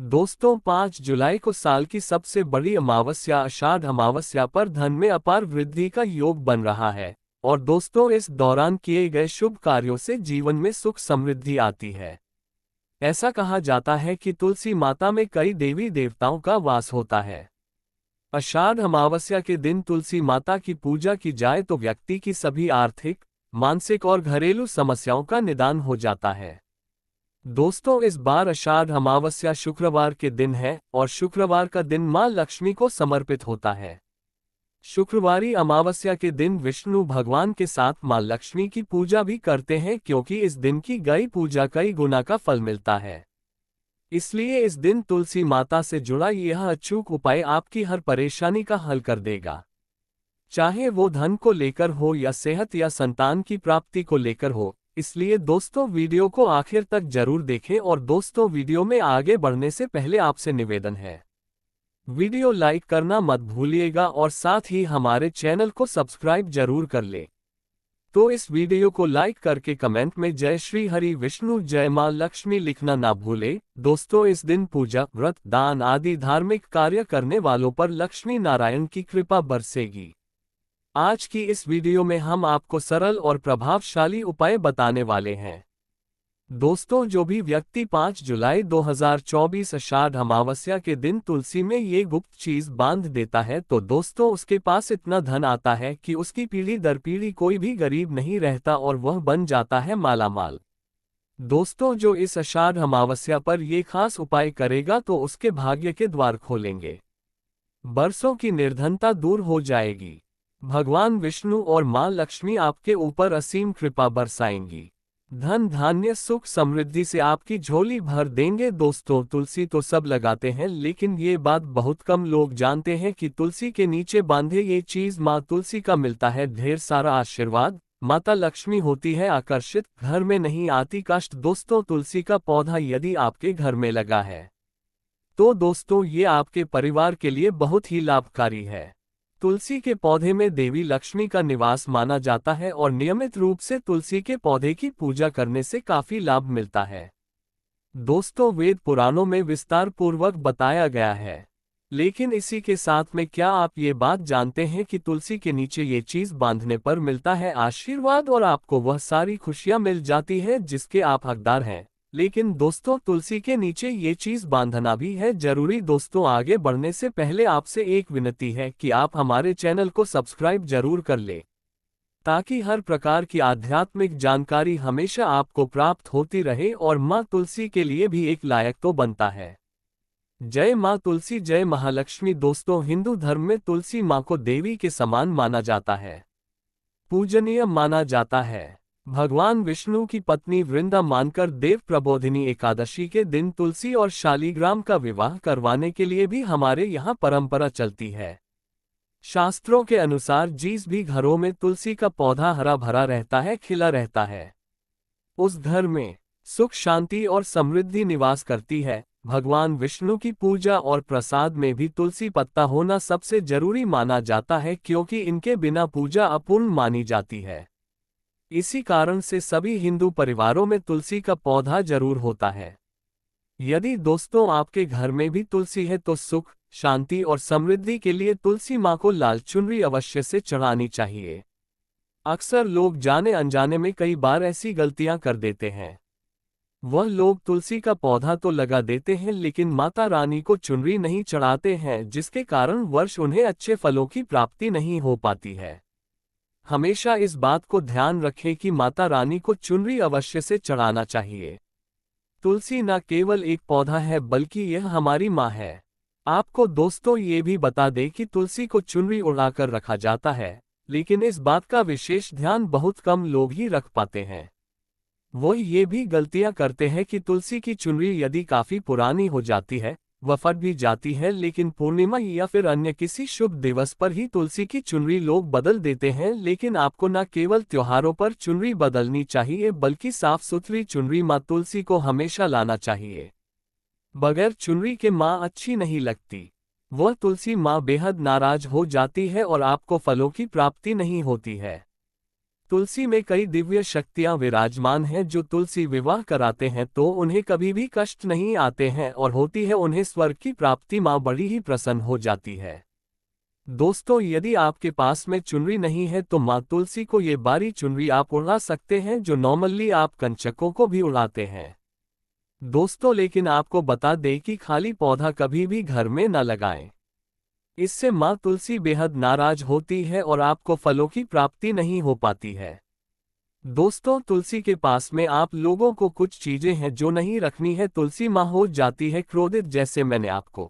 दोस्तों 5 जुलाई को साल की सबसे बड़ी अमावस्या आषाढ़ अमावस्या पर धन में अपार वृद्धि का योग बन रहा है। और दोस्तों इस दौरान किए गए शुभ कार्यों से जीवन में सुख समृद्धि आती है। ऐसा कहा जाता है कि तुलसी माता में कई देवी देवताओं का वास होता है। आषाढ़ अमावस्या के दिन तुलसी माता की पूजा की जाए तो व्यक्ति की सभी आर्थिक, मानसिक और घरेलू समस्याओं का निदान हो जाता है। दोस्तों इस बार आषाढ़ अमावस्या शुक्रवार के दिन है और शुक्रवार का दिन मां लक्ष्मी को समर्पित होता है। शुक्रवारी अमावस्या के दिन विष्णु भगवान के साथ मां लक्ष्मी की पूजा भी करते हैं क्योंकि इस दिन की गई पूजा कई गुना का फल मिलता है। इसलिए इस दिन तुलसी माता से जुड़ा यह अचूक उपाय आपकी हर परेशानी का हल कर देगा। चाहे वो धन को लेकर हो या सेहत या संतान की प्राप्ति को लेकर हो। इसलिए दोस्तों वीडियो को आखिर तक जरूर देखें और दोस्तों वीडियो में आगे बढ़ने से पहले आपसे निवेदन है, वीडियो लाइक करना मत भूलिएगा और साथ ही हमारे चैनल को सब्सक्राइब जरूर कर ले। तो इस वीडियो को लाइक करके कमेंट में जय श्री हरि विष्णु जय मां लक्ष्मी लिखना ना भूले। दोस्तों इस दिन पूजा, व्रत, दान आदि धार्मिक कार्य करने वालों पर लक्ष्मी नारायण की कृपा बरसेगी। आज की इस वीडियो में हम आपको सरल और प्रभावशाली उपाय बताने वाले हैं। दोस्तों जो भी व्यक्ति 5 जुलाई 2024 आषाढ़ अमावस्या के दिन तुलसी में ये गुप्त चीज बांध देता है तो दोस्तों उसके पास इतना धन आता है कि उसकी पीढ़ी दर पीढ़ी कोई भी गरीब नहीं रहता और वह बन जाता है मालामाल। दोस्तों जो इस आषाढ़ अमावस्या पर ये खास उपाय करेगा तो उसके भाग्य के द्वार खोलेंगे, बरसों की निर्धनता दूर हो जाएगी। भगवान विष्णु और मां लक्ष्मी आपके ऊपर असीम कृपा बरसाएंगी। धन धान्य सुख समृद्धि से आपकी झोली भर देंगे। दोस्तों तुलसी तो सब लगाते हैं लेकिन ये बात बहुत कम लोग जानते हैं कि तुलसी के नीचे बांधे ये चीज मां तुलसी का मिलता है ढेर सारा आशीर्वाद। माता लक्ष्मी होती है आकर्षित, घर में नहीं आती कष्ट। दोस्तों तुलसी का पौधा यदि आपके घर में लगा है तो दोस्तों ये आपके परिवार के लिए बहुत ही लाभकारी है। तुलसी के पौधे में देवी लक्ष्मी का निवास माना जाता है और नियमित रूप से तुलसी के पौधे की पूजा करने से काफी लाभ मिलता है। दोस्तों वेद पुराणों में विस्तार पूर्वक बताया गया है, लेकिन इसी के साथ में क्या आप ये बात जानते हैं कि तुलसी के नीचे ये चीज बांधने पर मिलता है आशीर्वाद और आपको वह सारी खुशियां मिल जाती है जिसके आप हकदार हैं। लेकिन दोस्तों तुलसी के नीचे ये चीज बांधना भी है जरूरी। दोस्तों आगे बढ़ने से पहले आपसे एक विनती है कि आप हमारे चैनल को सब्सक्राइब जरूर कर ले ताकि हर प्रकार की आध्यात्मिक जानकारी हमेशा आपको प्राप्त होती रहे और मां तुलसी के लिए भी एक लायक तो बनता है। जय मां तुलसी जय महालक्ष्मी। दोस्तों हिंदू धर्म में तुलसी मां को देवी के समान माना जाता है, पूजनीय माना जाता है। भगवान विष्णु की पत्नी वृंदा मानकर देव प्रबोधिनी एकादशी के दिन तुलसी और शालिग्राम का विवाह करवाने के लिए भी हमारे यहाँ परंपरा चलती है। शास्त्रों के अनुसार जिस भी घरों में तुलसी का पौधा हरा भरा रहता है, खिला रहता है, उस घर में सुख शांति और समृद्धि निवास करती है। भगवान विष्णु की पूजा और प्रसाद में भी तुलसी पत्ता होना सबसे जरूरी माना जाता है क्योंकि इनके बिना पूजा अपूर्ण मानी जाती है। इसी कारण से सभी हिंदू परिवारों में तुलसी का पौधा जरूर होता है। यदि दोस्तों आपके घर में भी तुलसी है तो सुख शांति और समृद्धि के लिए तुलसी मां को लाल चुनरी अवश्य से चढ़ानी चाहिए। अक्सर लोग जाने अनजाने में कई बार ऐसी गलतियां कर देते हैं। वह लोग तुलसी का पौधा तो लगा देते हैं लेकिन माता रानी को चुनरी नहीं चढ़ाते हैं जिसके कारण वर्ष उन्हें अच्छे फलों की प्राप्ति नहीं हो पाती है। हमेशा इस बात को ध्यान रखें कि माता रानी को चुनरी अवश्य से चढ़ाना चाहिए। तुलसी न केवल एक पौधा है बल्कि यह हमारी माँ है। आपको दोस्तों ये भी बता दें कि तुलसी को चुनरी उड़ाकर रखा जाता है, लेकिन इस बात का विशेष ध्यान बहुत कम लोग ही रख पाते हैं। वो ये भी गलतियां करते हैं कि तुलसी की चुनरी यदि काफी पुरानी हो जाती है, वह फट भी जाती है, लेकिन पूर्णिमा या फिर अन्य किसी शुभ दिवस पर ही तुलसी की चुनरी लोग बदल देते हैं। लेकिन आपको न केवल त्योहारों पर चुनरी बदलनी चाहिए बल्कि साफ सुथरी चुनरी मां तुलसी को हमेशा लाना चाहिए। बगैर चुनरी के मां अच्छी नहीं लगती, वह तुलसी मां बेहद नाराज हो जाती है और आपको फलों की प्राप्ति नहीं होती है। तुलसी में कई दिव्य शक्तियां विराजमान हैं जो तुलसी विवाह कराते हैं तो उन्हें कभी भी कष्ट नहीं आते हैं और होती है उन्हें स्वर्ग की प्राप्ति, माँ बड़ी ही प्रसन्न हो जाती है। दोस्तों, यदि आपके पास में चुनरी नहीं है तो माँ तुलसी को ये बारी चुनरी आप उड़ा सकते हैं जो नॉर्मली आप कंचकों को भी उड़ाते हैं। दोस्तों, लेकिन आपको बता दें कि खाली पौधा कभी भी घर में न लगाएं। इससे माँ तुलसी बेहद नाराज होती है और आपको फलों की प्राप्ति नहीं हो पाती है। दोस्तों, तुलसी के पास में आप लोगों को कुछ चीजें हैं जो नहीं रखनी है। तुलसी माँ हो जाती है क्रोधित, जैसे मैंने आपको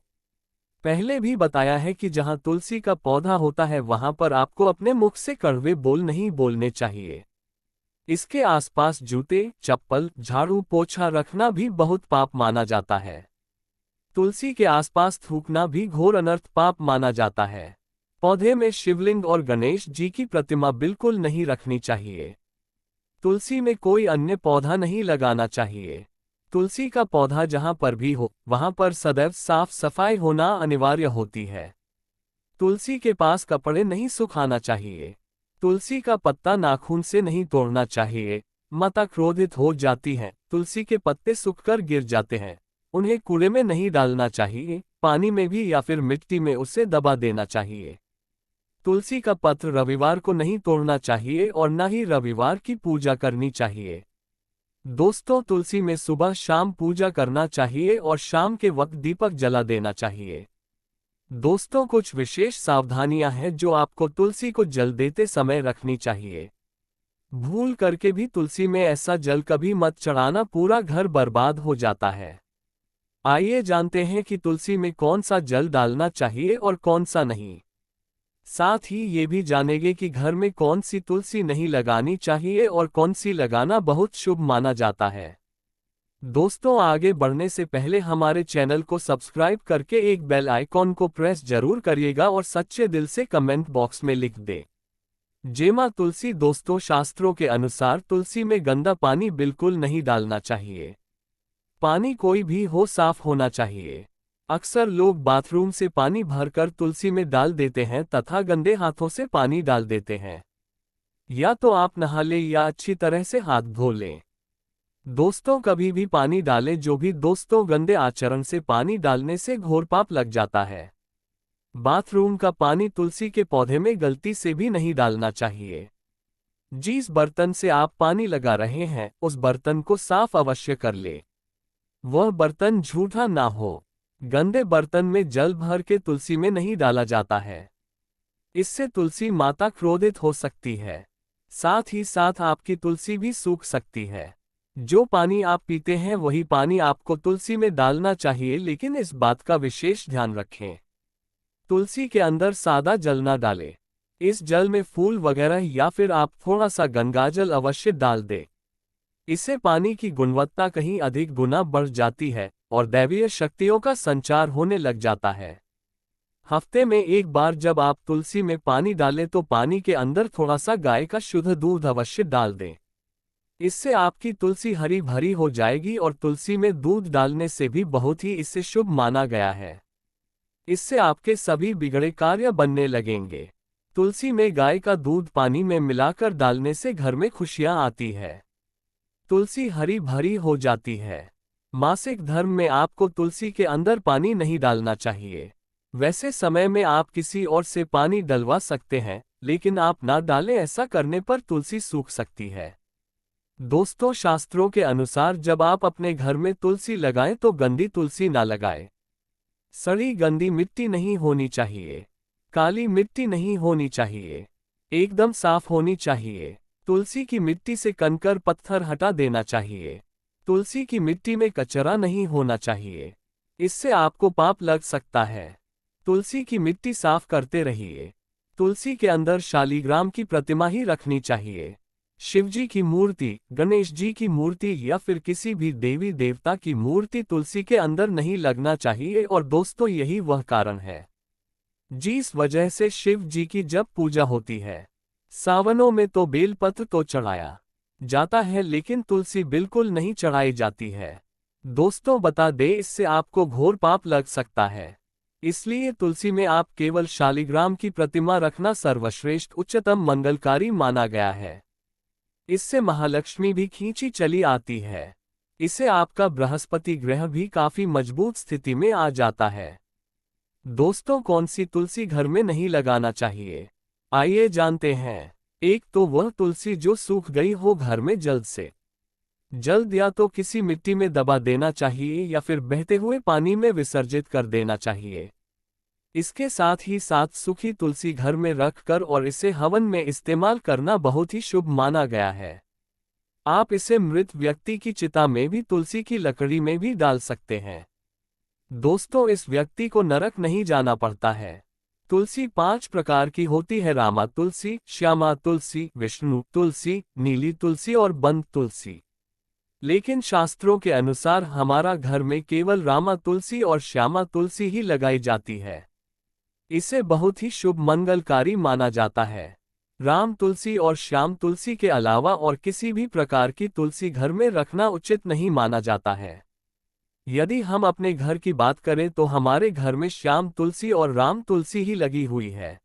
पहले भी बताया है कि जहां तुलसी का पौधा होता है वहां पर आपको अपने मुख से कड़वे बोल नहीं बोलने चाहिए। इसके आसपास जूते, चप्पल, झाड़ू पोछा रखना भी बहुत पाप माना जाता है। तुलसी के आसपास थूकना भी घोर अनर्थ पाप माना जाता है। पौधे में शिवलिंग और गणेश जी की प्रतिमा बिल्कुल नहीं रखनी चाहिए। तुलसी में कोई अन्य पौधा नहीं लगाना चाहिए। तुलसी का पौधा जहां पर भी हो वहां पर सदैव साफ सफाई होना अनिवार्य होती है। तुलसी के पास कपड़े नहीं सुखाना चाहिए। तुलसी का पत्ता नाखून से नहीं तोड़ना चाहिए। माता क्रोधित हो जाती है। तुलसी के पत्ते सूखकर गिर जाते हैं, उन्हें कूड़े में नहीं डालना चाहिए, पानी में भी या फिर मिट्टी में उसे दबा देना चाहिए। तुलसी का पत्र रविवार को नहीं तोड़ना चाहिए और न ही रविवार की पूजा करनी चाहिए। दोस्तों, तुलसी में सुबह शाम पूजा करना चाहिए और शाम के वक्त दीपक जला देना चाहिए। दोस्तों, कुछ विशेष सावधानियां हैं जो आपको तुलसी को जल देते समय रखनी चाहिए। भूल करके भी तुलसी में ऐसा जल कभी मत चढ़ाना, पूरा घर बर्बाद हो जाता है। आइए जानते हैं कि तुलसी में कौन सा जल डालना चाहिए और कौन सा नहीं। साथ ही ये भी जानेंगे कि घर में कौन सी तुलसी नहीं लगानी चाहिए और कौन सी लगाना बहुत शुभ माना जाता है। दोस्तों, आगे बढ़ने से पहले हमारे चैनल को सब्सक्राइब करके एक बेल आइकॉन को प्रेस जरूर करिएगा और सच्चे दिल से कमेंट बॉक्स में लिख दे जय मां तुलसी। दोस्तों, शास्त्रों के अनुसार तुलसी में गंदा पानी बिल्कुल नहीं डालना चाहिए। पानी कोई भी हो, साफ होना चाहिए। अक्सर लोग बाथरूम से पानी भरकर तुलसी में डाल देते हैं तथा गंदे हाथों से पानी डाल देते हैं। या तो आप नहा लें या अच्छी तरह से हाथ धो लें। दोस्तों, कभी भी पानी डालें जो भी दोस्तों गंदे आचरण से पानी डालने से घोर पाप लग जाता है। बाथरूम का पानी तुलसी के पौधे में गलती से भी नहीं डालना चाहिए। जिस बर्तन से आप पानी लगा रहे हैं उस बर्तन को साफ अवश्य कर ले। वह बर्तन झूठा ना हो। गंदे बर्तन में जल भर के तुलसी में नहीं डाला जाता है। इससे तुलसी माता क्रोधित हो सकती है। साथ ही साथ आपकी तुलसी भी सूख सकती है। जो पानी आप पीते हैं वही पानी आपको तुलसी में डालना चाहिए, लेकिन इस बात का विशेष ध्यान रखें। तुलसी के अंदर सादा जल ना डालें। इस जल में फूल वगैरह या फिर आप थोड़ा सा गंगाजल अवश्य डाल दें। इससे पानी की गुणवत्ता कहीं अधिक गुना बढ़ जाती है और दैवीय शक्तियों का संचार होने लग जाता है। हफ्ते में एक बार जब आप तुलसी में पानी डालें तो पानी के अंदर थोड़ा सा गाय का शुद्ध दूध अवश्य डाल दें। इससे आपकी तुलसी हरी भरी हो जाएगी और तुलसी में दूध डालने से भी बहुत ही इससे शुभ माना गया है। इससे आपके सभी बिगड़े कार्य बनने लगेंगे। तुलसी में गाय का दूध पानी में मिलाकर डालने से घर में खुशियां आती है। तुलसी हरी भरी हो जाती है। मासिक धर्म में आपको तुलसी के अंदर पानी नहीं डालना चाहिए। वैसे समय में आप किसी और से पानी डलवा सकते हैं, लेकिन आप ना डालें, ऐसा करने पर तुलसी सूख सकती है। दोस्तों, शास्त्रों के अनुसार जब आप अपने घर में तुलसी लगाएं तो गंदी तुलसी ना लगाएं। सड़ी गंदी मिट्टी नहीं होनी चाहिए। काली मिट्टी नहीं होनी चाहिए। एकदम साफ होनी चाहिए। तुलसी की मिट्टी से कंकर पत्थर हटा देना चाहिए। तुलसी की मिट्टी में कचरा नहीं होना चाहिए। इससे आपको पाप लग सकता है। तुलसी की मिट्टी साफ करते रहिए। तुलसी के अंदर शालीग्राम की प्रतिमा ही रखनी चाहिए। शिवजी की मूर्ति, गणेश जी की मूर्ति या फिर किसी भी देवी देवता की मूर्ति तुलसी के अंदर नहीं लगना चाहिए। और दोस्तों, यही वह कारण है जिस वजह से शिव जी की जब पूजा होती है सावनों में तो बेलपत्र तो चढ़ाया जाता है, लेकिन तुलसी बिल्कुल नहीं चढ़ाई जाती है। दोस्तों, बता दें, इससे आपको घोर पाप लग सकता है। इसलिए तुलसी में आप केवल शालीग्राम की प्रतिमा रखना सर्वश्रेष्ठ उच्चतम मंगलकारी माना गया है। इससे महालक्ष्मी भी खींची चली आती है। इसे आपका बृहस्पति ग्रह भी काफी मजबूत स्थिति में आ जाता है। दोस्तों, कौन सी तुलसी घर में नहीं लगाना चाहिए? आइए जानते हैं। एक तो वह तुलसी जो सूख गई हो घर में जल्द से जल्द या तो किसी मिट्टी में दबा देना चाहिए या फिर बहते हुए पानी में विसर्जित कर देना चाहिए। इसके साथ ही साथ सूखी तुलसी घर में रखकर और इसे हवन में इस्तेमाल करना बहुत ही शुभ माना गया है। आप इसे मृत व्यक्ति की चिता में भी तुलसी की लकड़ी में भी डाल सकते हैं। दोस्तों, इस व्यक्ति को नरक नहीं जाना पड़ता है। तुलसी 5 प्रकार की होती है: रामा तुलसी, श्यामा तुलसी, विष्णु तुलसी, नीली तुलसी और बंद तुलसी। लेकिन शास्त्रों के अनुसार हमारा घर में केवल रामा तुलसी और श्यामा तुलसी ही लगाई जाती है। इसे बहुत ही शुभ मंगलकारी माना जाता है। राम तुलसी और श्याम तुलसी के अलावा और किसी भी प्रकार की तुलसी घर में रखना उचित नहीं माना जाता है। यदि हम अपने घर की बात करें तो हमारे घर में श्याम तुलसी और राम तुलसी ही लगी हुई है।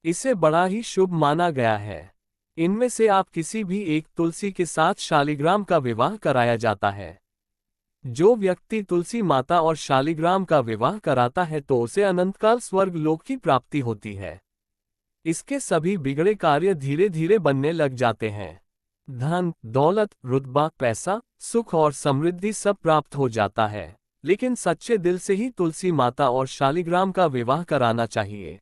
इसे बड़ा ही शुभ माना गया है। इनमें से आप किसी भी एक तुलसी के साथ शालिग्राम का विवाह कराया जाता है। जो व्यक्ति तुलसी माता और शालिग्राम का विवाह कराता है तो उसे अनंतकाल स्वर्ग लोक की प्राप्ति होती है। इसके सभी बिगड़े कार्य धीरे धीरे बनने लग जाते हैं। धन, दौलत, रुतबा, पैसा, सुख और समृद्धि सब प्राप्त हो जाता है। लेकिन सच्चे दिल से ही तुलसी माता और शालिग्राम का विवाह कराना चाहिए।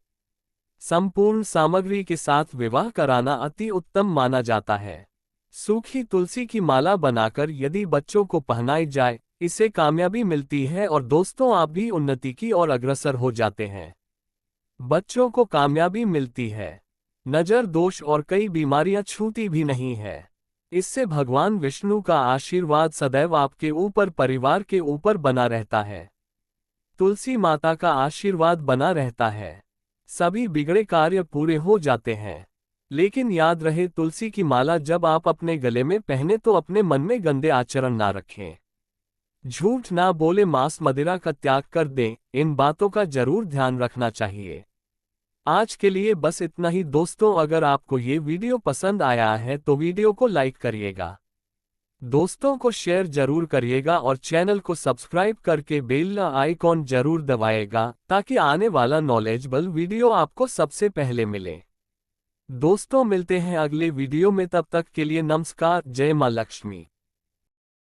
संपूर्ण सामग्री के साथ विवाह कराना अति उत्तम माना जाता है। सूखी तुलसी की माला बनाकर यदि बच्चों को पहनाई जाए, इससे कामयाबी मिलती है और दोस्तों आप भी उन्नति की ओर अग्रसर हो जाते हैं। बच्चों को कामयाबी मिलती है। नजर दोष और कई बीमारियां छूती भी नहीं है। इससे भगवान विष्णु का आशीर्वाद सदैव आपके ऊपर, परिवार के ऊपर बना रहता है। तुलसी माता का आशीर्वाद बना रहता है। सभी बिगड़े कार्य पूरे हो जाते हैं। लेकिन याद रहे, तुलसी की माला जब आप अपने गले में पहने तो अपने मन में गंदे आचरण ना रखें। झूठ ना बोले, मांस मदिरा का त्याग कर दें। इन बातों का जरूर ध्यान रखना चाहिए। आज के लिए बस इतना ही दोस्तों। अगर आपको ये वीडियो पसंद आया है तो वीडियो को लाइक करिएगा, दोस्तों को शेयर जरूर करिएगा और चैनल को सब्सक्राइब करके बेल आइकॉन जरूर दबाएगा ताकि आने वाला नॉलेजेबल वीडियो आपको सबसे पहले मिले। दोस्तों, मिलते हैं अगले वीडियो में। तब तक के लिए नमस्कार। जय मां लक्ष्मी।